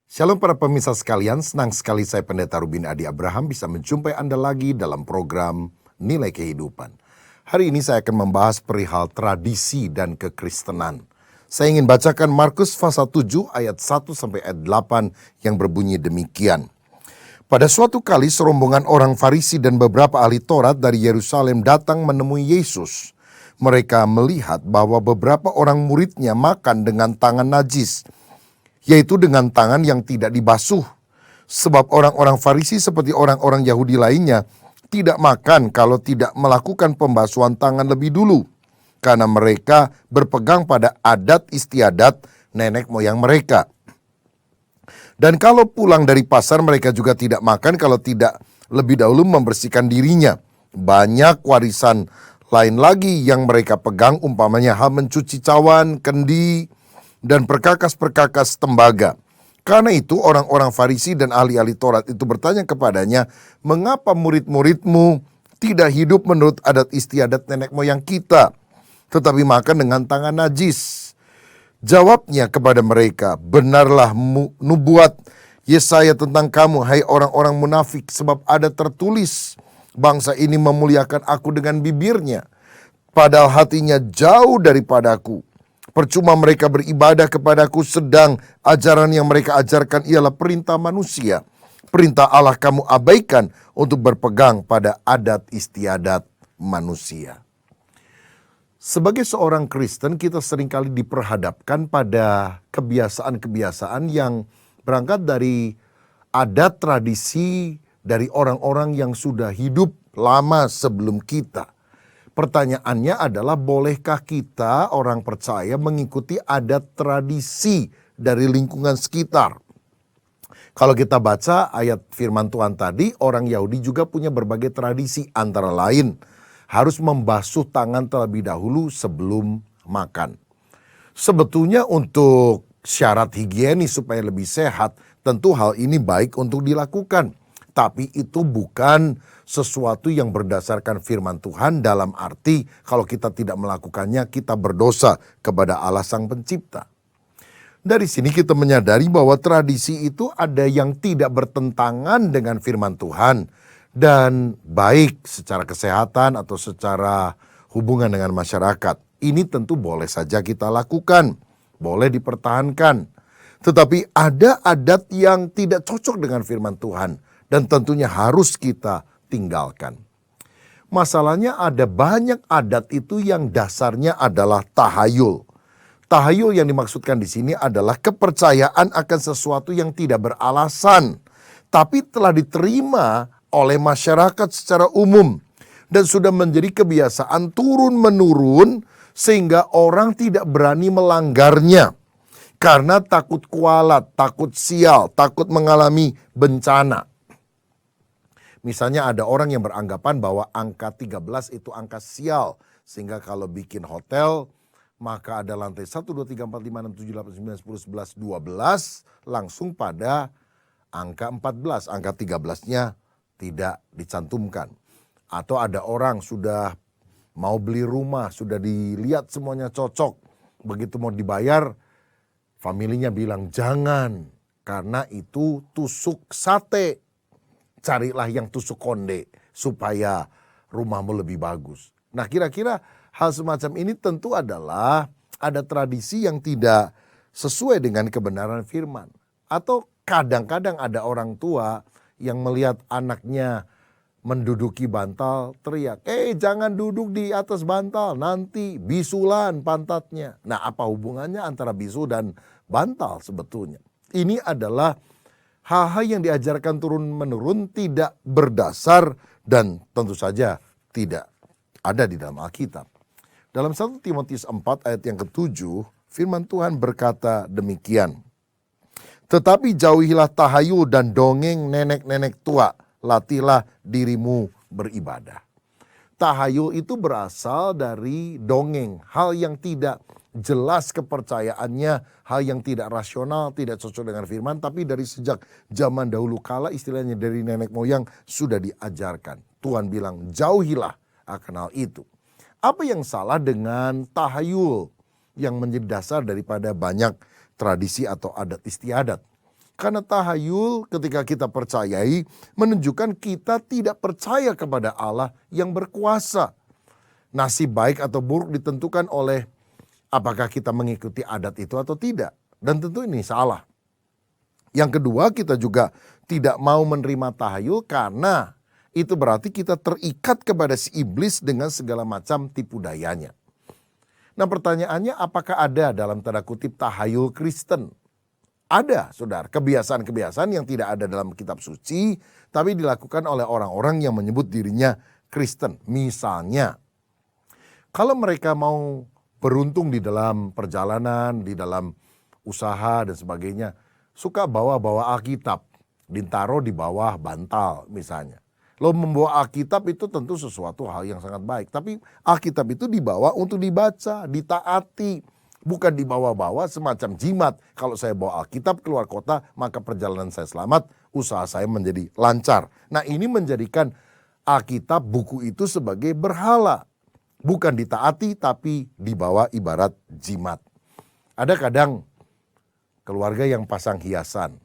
Shalom para pemirsa sekalian, senang sekali saya Pendeta Rubin Adi Abraham bisa menjumpai Anda lagi dalam program Nilai Kehidupan. Hari ini saya akan membahas perihal tradisi dan kekristenan. Saya ingin bacakan Markus pasal 7 ayat 1 sampai ayat 8 yang berbunyi demikian. Pada suatu kali serombongan orang Farisi dan beberapa ahli Taurat dari Yerusalem datang menemui Yesus. Mereka melihat bahwa beberapa orang muridnya makan dengan tangan najis, yaitu dengan tangan yang tidak dibasuh. Sebab orang-orang Farisi seperti orang-orang Yahudi lainnya tidak makan kalau tidak melakukan pembasuhan tangan lebih dulu, karena mereka berpegang pada adat istiadat nenek moyang mereka. Dan kalau pulang dari pasar mereka juga tidak makan kalau tidak lebih dahulu membersihkan dirinya. Banyak warisan lain lagi yang mereka pegang, umpamanya hal mencuci cawan, kendi, dan perkakas-perkakas tembaga. Karena itu orang-orang Farisi dan ahli-ahli Taurat itu bertanya kepadanya, "Mengapa murid-muridmu tidak hidup menurut adat istiadat nenek moyang kita, tetapi makan dengan tangan najis?" Jawabnya kepada mereka, "Benarlah nubuat Yesaya tentang kamu, hai orang-orang munafik, sebab ada tertulis, bangsa ini memuliakan aku dengan bibirnya, padahal hatinya jauh daripadaku. Percuma mereka beribadah kepadaku, sedang ajaran yang mereka ajarkan ialah perintah manusia. Perintah Allah kamu abaikan untuk berpegang pada adat istiadat manusia." Sebagai seorang Kristen, kita seringkali diperhadapkan pada kebiasaan-kebiasaan yang berangkat dari adat tradisi dari orang-orang yang sudah hidup lama sebelum kita. Pertanyaannya adalah, bolehkah kita orang percaya mengikuti adat tradisi dari lingkungan sekitar? Kalau kita baca ayat firman Tuhan tadi, orang Yahudi juga punya berbagai tradisi, antara lain harus membasuh tangan terlebih dahulu sebelum makan. Sebetulnya untuk syarat higienis supaya lebih sehat, tentu hal ini baik untuk dilakukan. Tapi itu bukan sesuatu yang berdasarkan firman Tuhan, dalam arti kalau kita tidak melakukannya kita berdosa kepada Allah Sang Pencipta. Dari sini kita menyadari bahwa tradisi itu ada yang tidak bertentangan dengan firman Tuhan, dan baik secara kesehatan atau secara hubungan dengan masyarakat. Ini tentu boleh saja kita lakukan, boleh dipertahankan. Tetapi ada adat yang tidak cocok dengan firman Tuhan, dan tentunya harus kita tinggalkan. Masalahnya ada banyak adat itu yang dasarnya adalah tahayul. Tahayul yang dimaksudkan di sini adalah kepercayaan akan sesuatu yang tidak beralasan, tapi telah diterima oleh masyarakat secara umum dan sudah menjadi kebiasaan turun-menurun, sehingga orang tidak berani melanggarnya karena takut kualat, takut sial, takut mengalami bencana. Misalnya ada orang yang beranggapan bahwa angka 13 itu angka sial, sehingga kalau bikin hotel maka ada lantai 1, 2, 3, 4, 5, 6, 7, 8, 9, 10, 11, 12 langsung pada angka 14, angka 13-nya tidak dicantumkan. Atau ada orang sudah mau beli rumah, sudah dilihat semuanya cocok, begitu mau dibayar, familinya bilang jangan, karena itu tusuk sate. Carilah yang tusuk konde supaya rumahmu lebih bagus. Nah, kira-kira hal semacam ini tentu adalah ada tradisi yang tidak sesuai dengan kebenaran firman. Atau kadang-kadang ada orang tua yang melihat anaknya menduduki bantal, teriak, jangan duduk di atas bantal, nanti bisulan pantatnya." Nah, apa hubungannya antara bisu dan bantal sebetulnya? Ini adalah hal-hal yang diajarkan turun-menurun, tidak berdasar, dan tentu saja tidak ada di dalam Alkitab. Dalam 1 Timotius 4 ayat yang ke-7, firman Tuhan berkata demikian, "Tetapi jauhilah tahayul dan dongeng nenek-nenek tua, latihlah dirimu beribadah." Tahayul itu berasal dari dongeng, hal yang tidak jelas kepercayaannya, hal yang tidak rasional, tidak cocok dengan firman, tapi dari sejak zaman dahulu kala, istilahnya dari nenek moyang sudah diajarkan. Tuhan bilang jauhilah akan hal itu. Apa yang salah dengan tahayul yang menjadi dasar daripada banyak tradisi atau adat istiadat? Karena tahayul ketika kita percayai menunjukkan kita tidak percaya kepada Allah yang berkuasa. Nasib baik atau buruk ditentukan oleh apakah kita mengikuti adat itu atau tidak. Dan tentu ini salah. Yang kedua, kita juga tidak mau menerima tahayul karena itu berarti kita terikat kepada si iblis dengan segala macam tipu dayanya. Nah, pertanyaannya, apakah ada dalam tanda kutip tahayul Kristen? Ada, saudara, kebiasaan-kebiasaan yang tidak ada dalam kitab suci, tapi dilakukan oleh orang-orang yang menyebut dirinya Kristen. Misalnya, kalau mereka mau beruntung di dalam perjalanan, di dalam usaha dan sebagainya, suka bawa-bawa Alkitab, ditaruh di bawah bantal misalnya. Lo membawa Alkitab itu tentu sesuatu hal yang sangat baik, tapi Alkitab itu dibawa untuk dibaca, ditaati. Bukan dibawa-bawa semacam jimat. Kalau saya bawa Alkitab keluar kota, maka perjalanan saya selamat, usaha saya menjadi lancar. Nah, ini menjadikan Alkitab, buku itu sebagai berhala. Bukan ditaati, tapi dibawa ibarat jimat. Ada kadang keluarga yang pasang hiasan,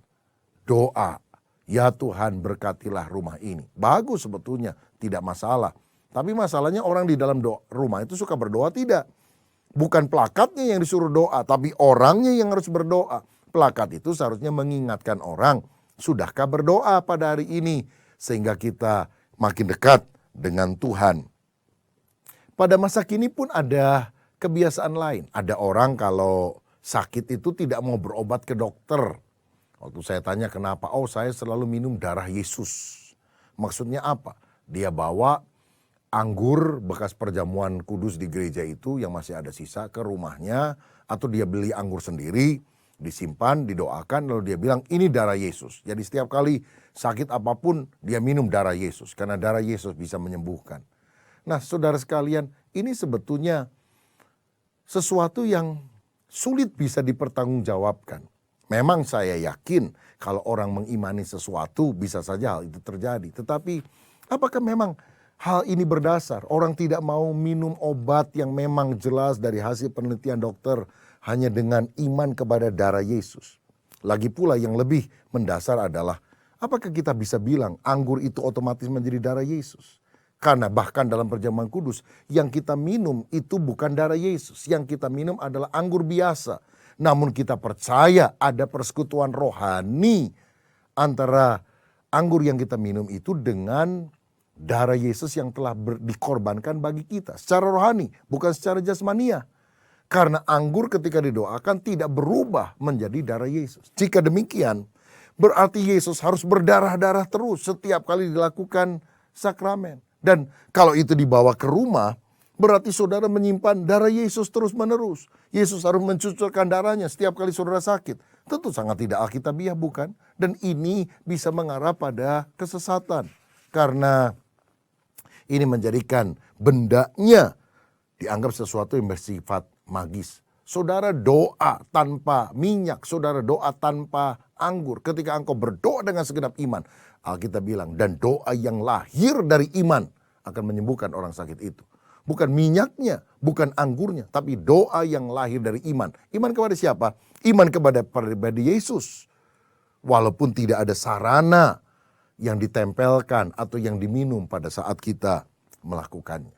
doa, ya Tuhan berkatilah rumah ini. Bagus sebetulnya, tidak masalah. Tapi masalahnya orang di dalam rumah itu suka berdoa tidak. Bukan plakatnya yang disuruh doa, tapi orangnya yang harus berdoa. Plakat itu seharusnya mengingatkan orang, sudahkah berdoa pada hari ini? Sehingga kita makin dekat dengan Tuhan. Pada masa kini pun ada kebiasaan lain. Ada orang kalau sakit itu tidak mau berobat ke dokter. Waktu saya tanya kenapa, oh saya selalu minum darah Yesus. Maksudnya apa? Dia bawa anggur bekas perjamuan kudus di gereja itu yang masih ada sisa ke rumahnya, atau dia beli anggur sendiri, disimpan, didoakan, lalu dia bilang ini darah Yesus. Jadi setiap kali sakit apapun dia minum darah Yesus karena darah Yesus bisa menyembuhkan. Nah, saudara sekalian, ini sebetulnya sesuatu yang sulit bisa dipertanggungjawabkan. Memang saya yakin kalau orang mengimani sesuatu bisa saja hal itu terjadi. Tetapi apakah memang hal ini berdasar? Orang tidak mau minum obat yang memang jelas dari hasil penelitian dokter hanya dengan iman kepada darah Yesus. Lagi pula yang lebih mendasar adalah apakah kita bisa bilang anggur itu otomatis menjadi darah Yesus? Karena bahkan dalam perjamuan kudus yang kita minum itu bukan darah Yesus. Yang kita minum adalah anggur biasa. Namun kita percaya ada persekutuan rohani antara anggur yang kita minum itu dengan darah Yesus yang telah dikorbankan bagi kita. Secara rohani, bukan secara jasmania. Karena anggur ketika didoakan tidak berubah menjadi darah Yesus. Jika demikian, berarti Yesus harus berdarah-darah terus setiap kali dilakukan sakramen. Dan kalau itu dibawa ke rumah, berarti saudara menyimpan darah Yesus terus-menerus. Yesus harus mencucurkan darahnya setiap kali saudara sakit. Tentu sangat tidak alkitabiah, bukan? Dan ini bisa mengarah pada kesesatan. Karena ini menjadikan bendanya dianggap sesuatu yang bersifat magis. Saudara doa tanpa minyak, saudara doa tanpa anggur. Ketika engkau berdoa dengan segenap iman, Alkitab bilang, dan doa yang lahir dari iman akan menyembuhkan orang sakit itu. Bukan minyaknya, bukan anggurnya, tapi doa yang lahir dari iman. Iman kepada siapa? Iman kepada pribadi Yesus. Walaupun tidak ada sarana yang ditempelkan atau yang diminum pada saat kita melakukannya.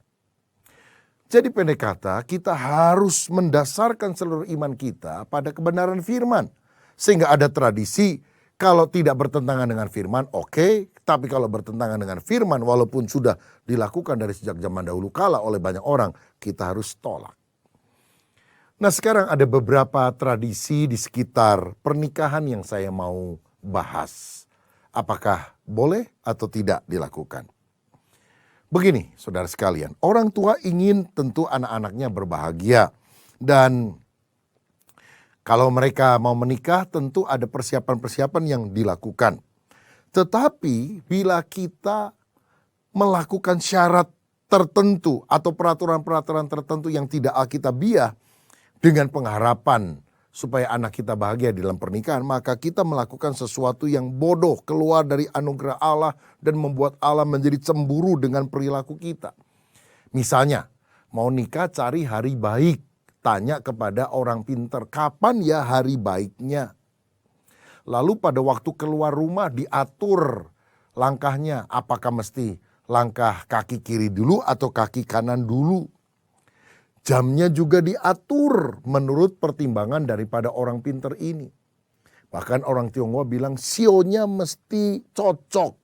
Jadi pendek kata, kita harus mendasarkan seluruh iman kita pada kebenaran firman. Sehingga ada tradisi, kalau tidak bertentangan dengan firman, oke. Tapi kalau bertentangan dengan firman, walaupun sudah dilakukan dari sejak zaman dahulu kala oleh banyak orang, kita harus tolak. Nah, sekarang ada beberapa tradisi di sekitar pernikahan yang saya mau bahas. Apakah boleh atau tidak dilakukan? Begini, saudara sekalian, orang tua ingin tentu anak-anaknya berbahagia. Dan kalau mereka mau menikah tentu ada persiapan-persiapan yang dilakukan. Tetapi bila kita melakukan syarat tertentu atau peraturan-peraturan tertentu yang tidak alkitabiah dengan pengharapan supaya anak kita bahagia di dalam pernikahan, maka kita melakukan sesuatu yang bodoh, keluar dari anugerah Allah dan membuat Allah menjadi cemburu dengan perilaku kita. Misalnya, mau nikah cari hari baik, tanya kepada orang pintar, kapan ya hari baiknya? Lalu pada waktu keluar rumah diatur langkahnya, apakah mesti langkah kaki kiri dulu atau kaki kanan dulu. Jamnya juga diatur menurut pertimbangan daripada orang pinter ini. Bahkan orang Tionghoa bilang sionya mesti cocok.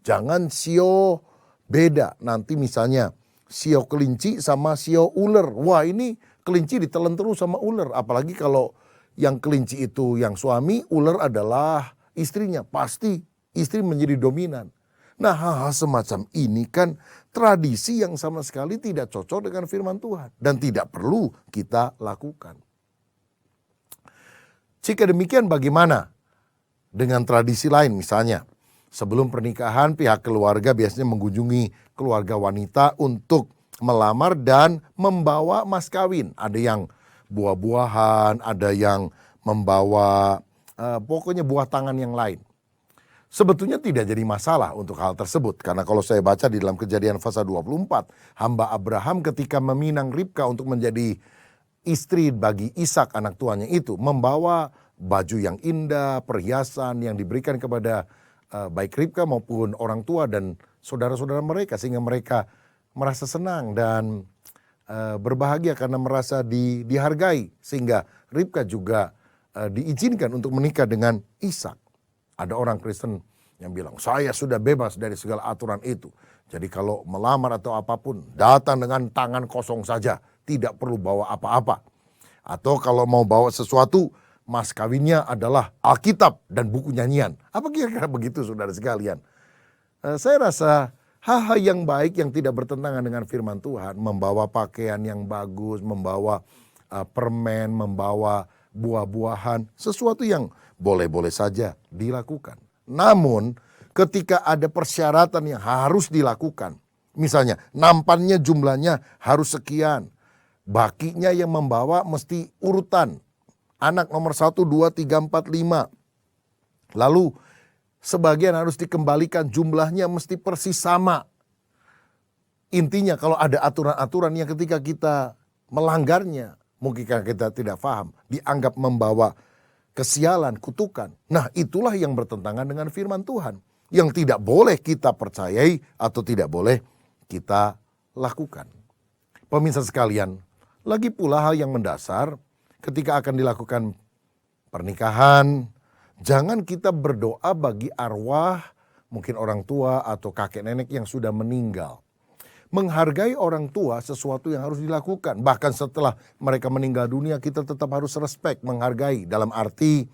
Jangan sio beda. Nanti misalnya sio kelinci sama sio ular. Wah, ini kelinci ditelan terus sama ular. Apalagi kalau yang kelinci itu yang suami, ular adalah istrinya. Pasti istri menjadi dominan. Nah, hal-hal semacam ini kan tradisi yang sama sekali tidak cocok dengan firman Tuhan. Dan tidak perlu kita lakukan. Jika demikian bagaimana dengan tradisi lain? Misalnya sebelum pernikahan pihak keluarga biasanya mengunjungi keluarga wanita untuk melamar dan membawa mas kawin. Ada yang buah-buahan, ada yang membawa pokoknya buah tangan yang lain. Sebetulnya tidak jadi masalah untuk hal tersebut. Karena kalau saya baca di dalam Kejadian pasal 24, hamba Abraham ketika meminang Ribka untuk menjadi istri bagi Ishak anak tuanya itu, membawa baju yang indah, perhiasan yang diberikan kepada baik Ribka maupun orang tua dan saudara-saudara mereka. Sehingga mereka merasa senang dan berbahagia karena merasa dihargai. Sehingga Ribka juga diizinkan untuk menikah dengan Ishak. Ada orang Kristen yang bilang, saya sudah bebas dari segala aturan itu. Jadi kalau melamar atau apapun, datang dengan tangan kosong saja. Tidak perlu bawa apa-apa. Atau kalau mau bawa sesuatu, mas kawinnya adalah Alkitab dan buku nyanyian. Apa kira-kira begitu saudara sekalian? Saya rasa hal-hal yang baik yang tidak bertentangan dengan firman Tuhan. Membawa pakaian yang bagus, membawa permen, membawa buah-buahan. Sesuatu yang boleh-boleh saja dilakukan. Namun ketika ada persyaratan yang harus dilakukan. Misalnya nampannya jumlahnya harus sekian. Bakinya yang membawa mesti urutan. Anak nomor 1, 2, 3, 4, 5. Lalu sebagian harus dikembalikan, jumlahnya mesti persis sama. Intinya kalau ada aturan-aturan yang ketika kita melanggarnya, mungkin karena kita tidak paham, dianggap membawa kesialan, kutukan. Nah, itulah yang bertentangan dengan firman Tuhan. Yang tidak boleh kita percayai atau tidak boleh kita lakukan. Pemirsa sekalian, lagi pula hal yang mendasar ketika akan dilakukan pernikahan, jangan kita berdoa bagi arwah, mungkin orang tua atau kakek nenek yang sudah meninggal. Menghargai orang tua sesuatu yang harus dilakukan. Bahkan setelah mereka meninggal dunia kita tetap harus respect, menghargai. Dalam arti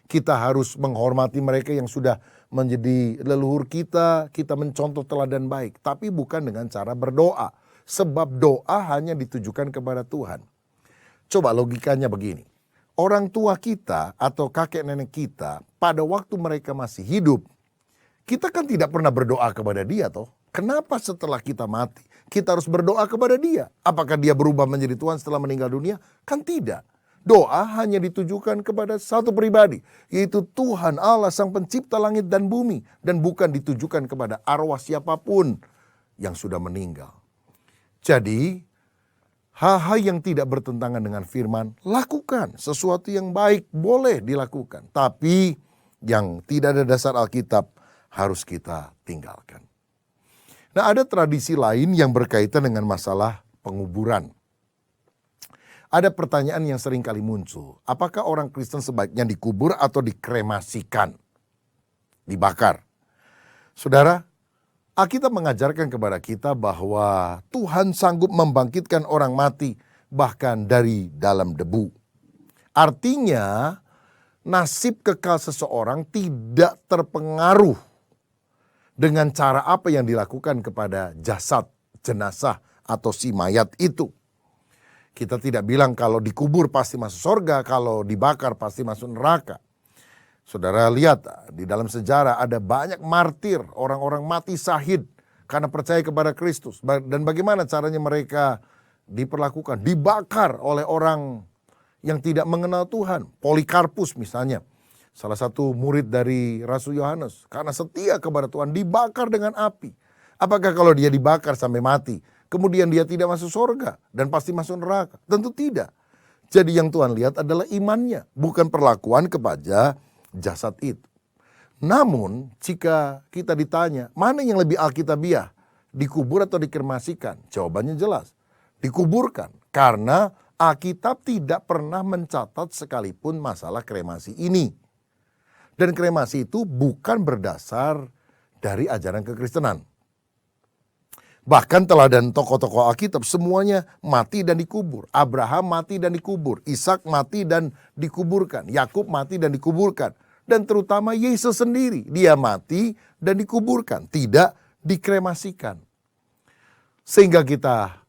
kita harus menghormati mereka yang sudah menjadi leluhur kita. Kita mencontoh teladan baik. Tapi bukan dengan cara berdoa. Sebab doa hanya ditujukan kepada Tuhan. Coba logikanya begini. Orang tua kita atau kakek nenek kita pada waktu mereka masih hidup. Kita kan tidak pernah berdoa kepada dia toh. Kenapa setelah kita mati, kita harus berdoa kepada dia? Apakah dia berubah menjadi Tuhan setelah meninggal dunia? Kan tidak. Doa hanya ditujukan kepada satu pribadi, yaitu Tuhan Allah Sang Pencipta langit dan bumi. Dan bukan ditujukan kepada arwah siapapun yang sudah meninggal. Jadi, hal-hal yang tidak bertentangan dengan firman, lakukan. Sesuatu yang baik boleh dilakukan. Tapi yang tidak ada dasar Alkitab harus kita tinggalkan. Nah, ada tradisi lain yang berkaitan dengan masalah penguburan. Ada pertanyaan yang sering kali muncul. Apakah orang Kristen sebaiknya dikubur atau dikremasikan? Dibakar. Saudara, Alkitab mengajarkan kepada kita bahwa Tuhan sanggup membangkitkan orang mati bahkan dari dalam debu. Artinya, nasib kekal seseorang tidak terpengaruh dengan cara apa yang dilakukan kepada jasad, jenazah, atau si mayat itu. Kita tidak bilang kalau dikubur pasti masuk surga, kalau dibakar pasti masuk neraka. Saudara lihat di dalam sejarah ada banyak martir, orang-orang mati syahid karena percaya kepada Kristus. Dan bagaimana caranya mereka diperlakukan? Dibakar oleh orang yang tidak mengenal Tuhan. Polikarpus misalnya. Salah satu murid dari Rasul Yohanes. Karena setia kepada Tuhan dibakar dengan api. Apakah kalau dia dibakar sampai mati, kemudian dia tidak masuk surga dan pasti masuk neraka? Tentu tidak. Jadi yang Tuhan lihat adalah imannya. Bukan perlakuan kepada jasad itu. Namun jika kita ditanya, mana yang lebih alkitabiah? Dikubur atau dikremasikan? Jawabannya jelas, dikuburkan. Karena Alkitab tidak pernah mencatat sekalipun masalah kremasi ini. Dan kremasi itu bukan berdasar dari ajaran kekristenan. Bahkan teladan tokoh-tokoh Alkitab semuanya mati dan dikubur. Abraham mati dan dikubur. Ishak mati dan dikuburkan. Yakub mati dan dikuburkan. Dan terutama Yesus sendiri, dia mati dan dikuburkan, tidak dikremasikan. Sehingga kita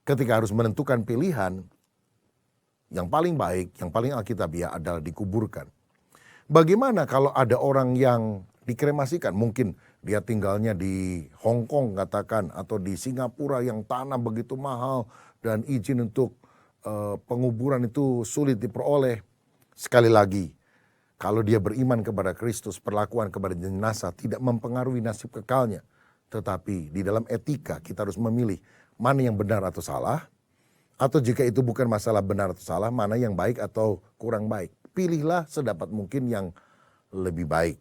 ketika harus menentukan pilihan, yang paling baik, yang paling alkitabiah adalah dikuburkan. Bagaimana kalau ada orang yang dikremasikan? Mungkin dia tinggalnya di Hong Kong katakan, atau di Singapura yang tanah begitu mahal dan izin untuk penguburan itu sulit diperoleh. Sekali lagi, kalau dia beriman kepada Kristus, perlakuan kepada jenazah tidak mempengaruhi nasib kekalnya. Tetapi di dalam etika kita harus memilih mana yang benar atau salah. Atau jika itu bukan masalah benar atau salah, mana yang baik atau kurang baik. Pilihlah sedapat mungkin yang lebih baik.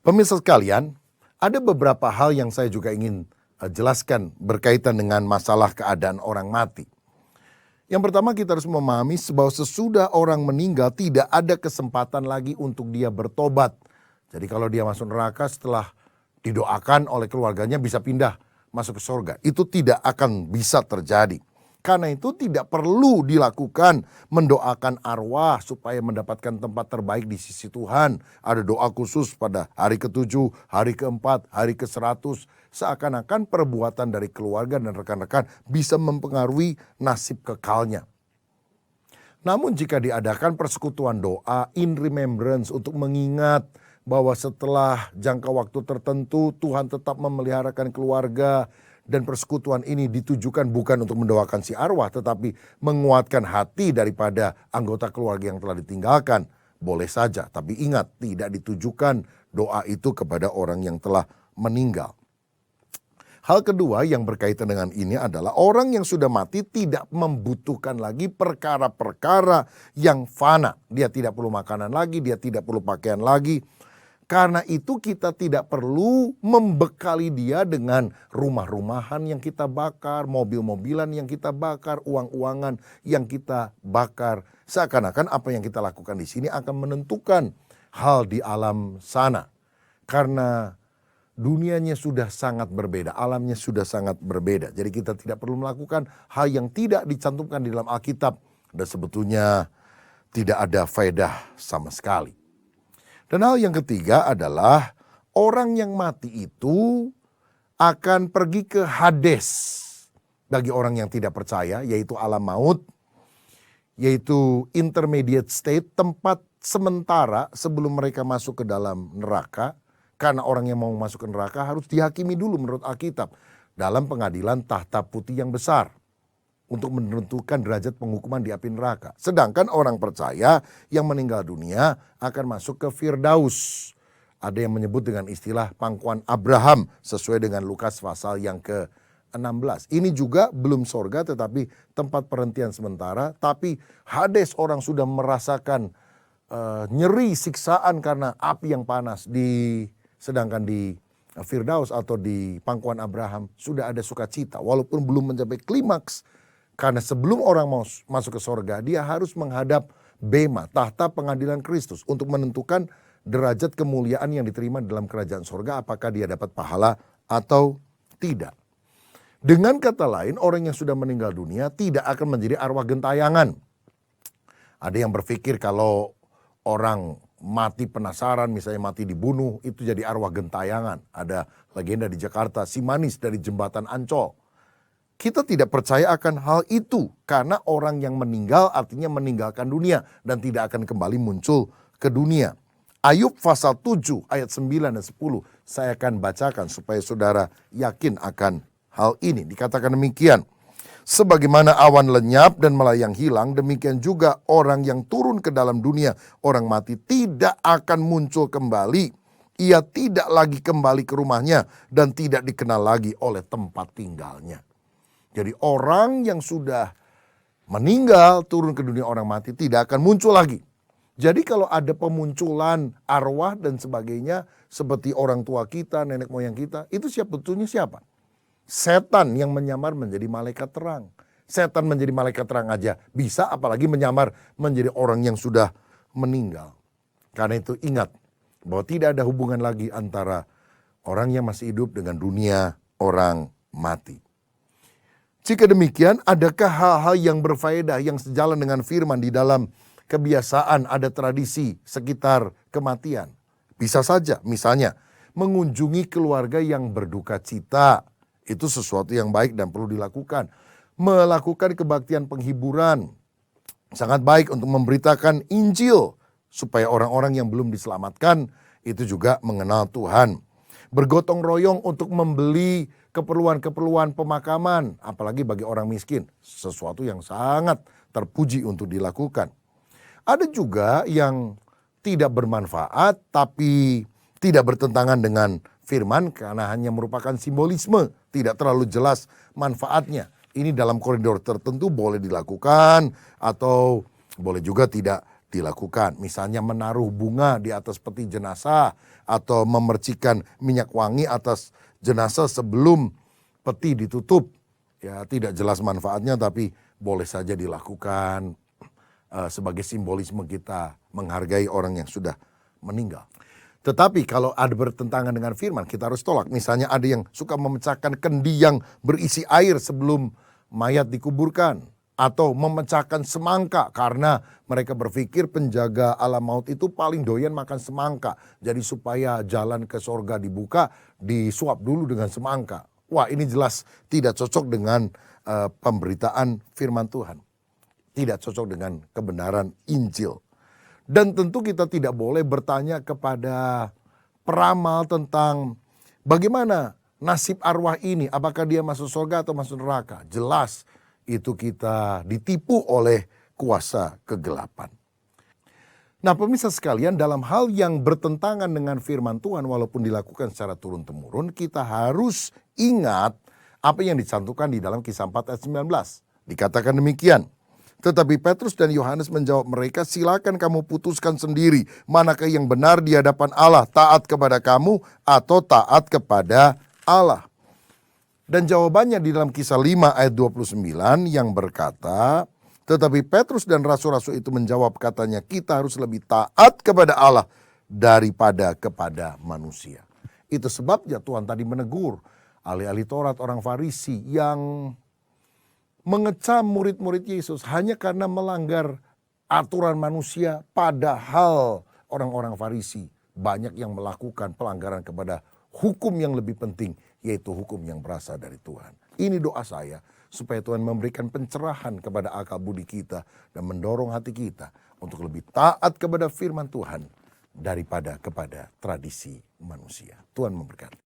Pemirsa sekalian, ada beberapa hal yang saya juga ingin jelaskan berkaitan dengan masalah keadaan orang mati. Yang pertama, kita harus memahami bahwa sesudah orang meninggal tidak ada kesempatan lagi untuk dia bertobat. Jadi kalau dia masuk neraka setelah didoakan oleh keluarganya bisa pindah masuk ke surga. Itu tidak akan bisa terjadi. Karena itu tidak perlu dilakukan mendoakan arwah supaya mendapatkan tempat terbaik di sisi Tuhan. Ada doa khusus pada hari ke-7, hari ke-4, hari ke-100. Seakan-akan perbuatan dari keluarga dan rekan-rekan bisa mempengaruhi nasib kekalnya. Namun jika diadakan persekutuan doa in remembrance untuk mengingat bahwa setelah jangka waktu tertentu Tuhan tetap memeliharakan keluarga, dan persekutuan ini ditujukan bukan untuk mendoakan si arwah, tetapi menguatkan hati daripada anggota keluarga yang telah ditinggalkan. Boleh saja, tapi ingat, tidak ditujukan doa itu kepada orang yang telah meninggal. Hal kedua yang berkaitan dengan ini adalah orang yang sudah mati tidak membutuhkan lagi perkara-perkara yang fana. Dia tidak perlu makanan lagi, dia tidak perlu pakaian lagi. Karena itu kita tidak perlu membekali dia dengan rumah-rumahan yang kita bakar, mobil-mobilan yang kita bakar, uang-uangan yang kita bakar. Seakan-akan apa yang kita lakukan di sini akan menentukan hal di alam sana. Karena dunianya sudah sangat berbeda, alamnya sudah sangat berbeda. Jadi kita tidak perlu melakukan hal yang tidak dicantumkan di dalam Alkitab. Dan sebetulnya tidak ada faedah sama sekali. Dan hal yang ketiga adalah orang yang mati itu akan pergi ke Hades. Bagi orang yang tidak percaya, yaitu alam maut, yaitu intermediate state, tempat sementara sebelum mereka masuk ke dalam neraka. Karena orang yang mau masuk ke neraka harus dihakimi dulu menurut Alkitab dalam pengadilan tahta putih yang besar untuk menentukan derajat penghukuman di api neraka. Sedangkan orang percaya yang meninggal dunia akan masuk ke Firdaus. Ada yang menyebut dengan istilah pangkuan Abraham sesuai dengan Lukas pasal yang ke-16. Ini juga belum sorga tetapi tempat perhentian sementara. Tapi Hades orang sudah merasakan nyeri siksaan karena api yang panas. Sedangkan di Firdaus atau di pangkuan Abraham sudah ada sukacita walaupun belum mencapai klimaks. Karena sebelum orang mau masuk ke sorga, dia harus menghadap bema, tahta pengadilan Kristus, untuk menentukan derajat kemuliaan yang diterima dalam kerajaan sorga, apakah dia dapat pahala atau tidak. Dengan kata lain, orang yang sudah meninggal dunia tidak akan menjadi arwah gentayangan. Ada yang berpikir kalau orang mati penasaran, misalnya mati dibunuh, itu jadi arwah gentayangan. Ada legenda di Jakarta, si manis dari jembatan Ancol. Kita tidak percaya akan hal itu karena orang yang meninggal artinya meninggalkan dunia dan tidak akan kembali muncul ke dunia. Ayub pasal 7 ayat 9 dan 10 saya akan bacakan supaya saudara yakin akan hal ini. Dikatakan demikian, sebagaimana awan lenyap dan melayang hilang, demikian juga orang yang turun ke dalam dunia, orang mati tidak akan muncul kembali. Ia tidak lagi kembali ke rumahnya dan tidak dikenal lagi oleh tempat tinggalnya. Jadi orang yang sudah meninggal turun ke dunia orang mati tidak akan muncul lagi. Jadi kalau ada pemunculan arwah dan sebagainya, seperti orang tua kita, nenek moyang kita, itu sebetulnya siapa? Setan yang menyamar menjadi malaikat terang. Setan menjadi malaikat terang aja bisa, apalagi menyamar menjadi orang yang sudah meninggal. Karena itu ingat bahwa tidak ada hubungan lagi antara orang yang masih hidup dengan dunia orang mati. Jika demikian, adakah hal-hal yang berfaedah yang sejalan dengan firman di dalam kebiasaan, ada tradisi sekitar kematian? Bisa saja, misalnya mengunjungi keluarga yang berduka cita. Itu sesuatu yang baik dan perlu dilakukan. Melakukan kebaktian penghiburan, sangat baik untuk memberitakan Injil supaya orang-orang yang belum diselamatkan itu juga mengenal Tuhan. Bergotong royong untuk membeli keperluan-keperluan pemakaman, apalagi bagi orang miskin, sesuatu yang sangat terpuji untuk dilakukan. Ada juga yang tidak bermanfaat tapi tidak bertentangan dengan firman karena hanya merupakan simbolisme, tidak terlalu jelas manfaatnya. Ini dalam koridor tertentu boleh dilakukan atau boleh juga tidak dilakukan. Misalnya menaruh bunga di atas peti jenazah atau memercikan minyak wangi atas jenazah sebelum peti ditutup. Ya, tidak jelas manfaatnya tapi boleh saja dilakukan sebagai simbolisme kita menghargai orang yang sudah meninggal. Tetapi kalau ada bertentangan dengan firman, kita harus tolak. Misalnya ada yang suka memecahkan kendi yang berisi air sebelum mayat dikuburkan, atau memecahkan semangka karena mereka berpikir penjaga alam maut itu paling doyan makan semangka. Jadi supaya jalan ke sorga dibuka, disuap dulu dengan semangka. Wah, ini jelas tidak cocok dengan pemberitaan firman Tuhan. Tidak cocok dengan kebenaran Injil. Dan tentu kita tidak boleh bertanya kepada peramal tentang bagaimana nasib arwah ini, apakah dia masuk surga atau masuk neraka. Jelas itu kita ditipu oleh kuasa kegelapan. Nah, pemirsa sekalian, dalam hal yang bertentangan dengan firman Tuhan walaupun dilakukan secara turun-temurun, kita harus ingat apa yang dicantumkan di dalam Kisah 4 ayat 19. Dikatakan demikian. Tetapi Petrus dan Yohanes menjawab mereka, silakan kamu putuskan sendiri manakah yang benar di hadapan Allah, taat kepada kamu atau taat kepada Allah. Dan jawabannya di dalam Kisah 5 ayat 29 yang berkata, tetapi Petrus dan rasul-rasul itu menjawab katanya, kita harus lebih taat kepada Allah daripada kepada manusia. Itu sebabnya Tuhan tadi menegur ahli-ahli Taurat, orang Farisi yang mengecam murid-murid Yesus hanya karena melanggar aturan manusia, padahal orang-orang Farisi banyak yang melakukan pelanggaran kepada hukum yang lebih penting, yaitu hukum yang berasal dari Tuhan. Ini doa saya supaya Tuhan memberikan pencerahan kepada akal budi kita dan mendorong hati kita untuk lebih taat kepada firman Tuhan daripada kepada tradisi manusia. Tuhan memberkati.